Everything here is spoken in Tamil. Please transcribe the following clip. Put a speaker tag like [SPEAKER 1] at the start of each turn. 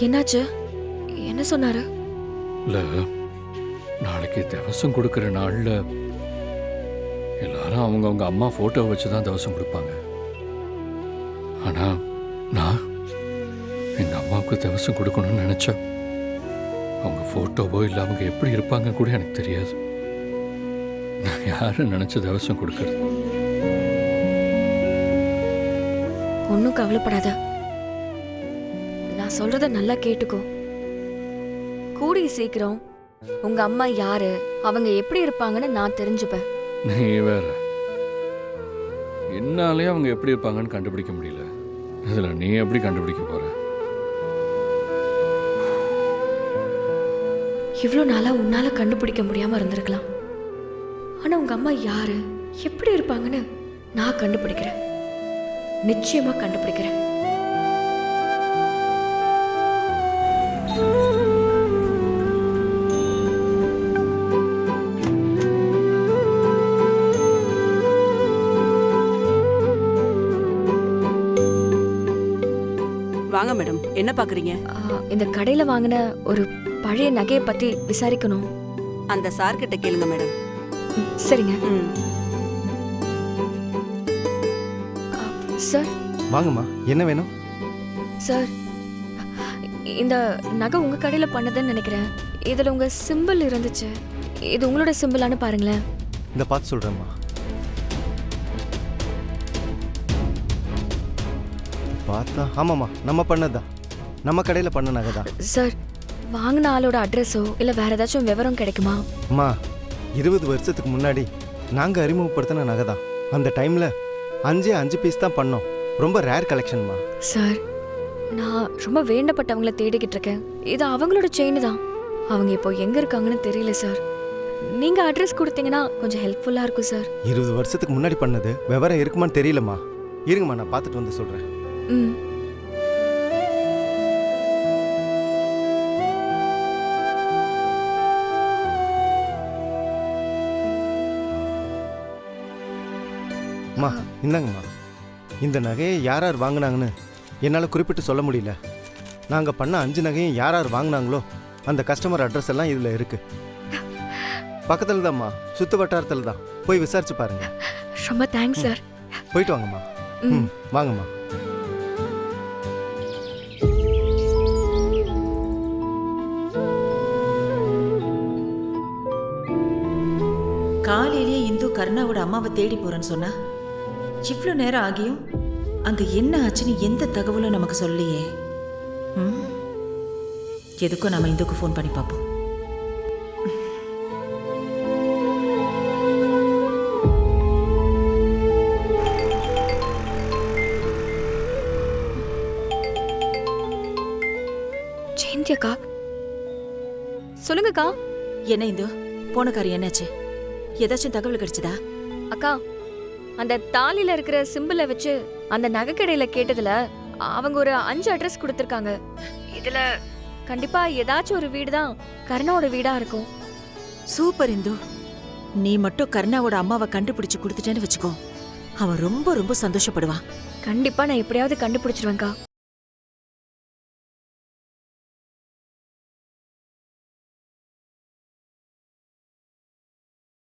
[SPEAKER 1] என்னாச்சு? என்ன சொன்னாரு?
[SPEAKER 2] இல்ல, நாளைக்கு திவசம் கொடுக்குற நாள்ல எல்லாரும் அவங்கவுங்க அம்மா போட்டோ வச்சு தான் திவசம் கொடுப்பாங்க. ஆனா நான் எங்க அம்மாவுக்கு திவசம் கொடுக்கணும்னு நினைச்சேன். அவங்க போட்டோவோ இல்லை அவங்க எப்படி இருப்பாங்க கூட எனக்கு தெரியாது. நான் யாரு நினைச்ச திவசம் கொடுக்கறது?
[SPEAKER 1] ஒன்னும் கவலைப்படாத. நான் சொல்றத நல்லா கேட்டுக்கோ. கூடிய சீக்கிரம் உங்க அம்மா யாரு, அவங்க எப்படி இருப்பாங்கன்னு நான் தெரிஞ்சுப்பேன்.
[SPEAKER 2] நீ வேற, என்னாலே அவங்க எப்படி இருப்பாங்கன்னு கண்டுபிடிக்க முடியல. இதுல நீ எப்படி கண்டுபிடிக்க போற?
[SPEAKER 1] இவ்வளோ நாளா உன்னால கண்டுபிடிக்க முடியாம இருந்திருக்கலாம். ஆனா உங்க அம்மா யாரு, எப்படி இருப்பாங்கன்னு நான் கண்டுபிடிக்கிறேன். நிச்சயமா கண்டுபிடிக்கிறேன்.
[SPEAKER 3] வாங்க மேடம், என்ன பாக்குறீங்க?
[SPEAKER 1] இந்த கடையில வாங்கின ஒரு பழைய நகையை பத்தி விசாரிக்கணும்.
[SPEAKER 3] அந்த சார் கிட்ட கேளுங்க மேடம்.
[SPEAKER 1] சரிங்க. சார்.
[SPEAKER 4] வாங்கம்மா, என்ன வேணும்?
[SPEAKER 1] சார், இந்த நகை உங்க கடையில பண்ணதுன்னு நினைக்கிறேன். இதுல உங்க சிம்பிள் இருந்துச்சு. இது உங்களோட சிம்பிளானு பாருங்களேன்.
[SPEAKER 4] இந்த பார்த்து சொல்றேம்மா. பார்த்தா ஆமாம்மா, நம்ம பண்ணதுதான். நம்ம கடையில் பண்ண நகை தான்.
[SPEAKER 1] சார், வாங்கின ஆளோட அட்ரஸோ இல்லை வேற ஏதாச்சும் விவரம் கிடைக்குமா?
[SPEAKER 4] அம்மா, 20 வருஷத்துக்கு முன்னாடி நாங்கள் அறிமுகப்படுத்தின நகை தான். அந்த டைமில் 5 பீஸ் தான் பண்ணோம். ரொம்ப ரேர் கலெக்ஷன்மா.
[SPEAKER 1] சார், நான் ரொம்ப வேண்டப்பட்டவங்கள தேடிக்கிட்டு இருக்கேன். இது அவங்களோட செயின் தான். அவங்க இப்போ எங்கே இருக்காங்கன்னு தெரியல சார். நீங்கள் அட்ரஸ் கொடுத்தீங்கன்னா கொஞ்சம் ஹெல்ப்ஃபுல்லாக இருக்கும் சார்.
[SPEAKER 4] 20 வருஷத்துக்கு முன்னாடி பண்ணது விவரம் இருக்குமான்னு தெரியலம்மா. இருங்கம்மா, நான் பார்த்துட்டு வந்து சொல்கிறேன்.
[SPEAKER 1] ம்.
[SPEAKER 4] அம்மா, இந்தாங்கம்மா. இந்த நகையை யார் யார் வாங்கினாங்கன்னு என்னால் குறிப்பிட்டு சொல்ல முடியல. நாங்கள் பண்ண 5 நகையும் யார் யார் வாங்கினாங்களோ அந்த கஸ்டமர் அட்ரஸ் எல்லாம் இதில் இருக்குது. பக்கத்தில் தான்மா, சுற்று வட்டாரத்தில் தான். போய் விசாரிச்சு பாருங்க.
[SPEAKER 1] ரொம்ப தேங்க்ஸ் சார்.
[SPEAKER 4] போயிட்டு வாங்கம்மா. ம், வாங்கம்மா.
[SPEAKER 5] காலையிலேயே இந்து கருணாவோட அம்மாவை தேடி போறேன்னு சொன்னா, இவ்வளோ நேரம் ஆகியும் அங்க என்ன ஆச்சுன்னு எந்த தகவலும் நமக்கு சொல்லியே. எதுக்கும் நம்ம இந்துக்கு ஃபோன் பண்ணி பார்ப்போம்.
[SPEAKER 1] ஜெயந்தியக்கா, சொல்லுங்கக்கா.
[SPEAKER 5] என்ன இந்து, போன காரியம் என்னாச்சு? ஏதாச்சும் தகவல் கிடைச்சதா?
[SPEAKER 1] அக்கா, அந்த தாலில இருக்கிற சிம்பிளை வச்சு அந்த நகைக்கடையில கேட்டதுல அவங்க ஒரு 5 அட்ரஸ் கொடுத்துருக்காங்க. இதுல கண்டிப்பா ஏதாச்சும் ஒரு வீடு தான் கருணாவோட வீடா இருக்கும்.
[SPEAKER 5] சூப்பர் இந்து. நீ மட்டும் கருணாவோட அம்மாவை கண்டுபிடிச்சு கொடுத்துட்டேன்னு வச்சுக்கோ, அவன் ரொம்ப ரொம்ப சந்தோஷப்படுவான்.
[SPEAKER 1] கண்டிப்பா நான் எப்படியாவது கண்டுபிடிச்சிருவேன்க்கா.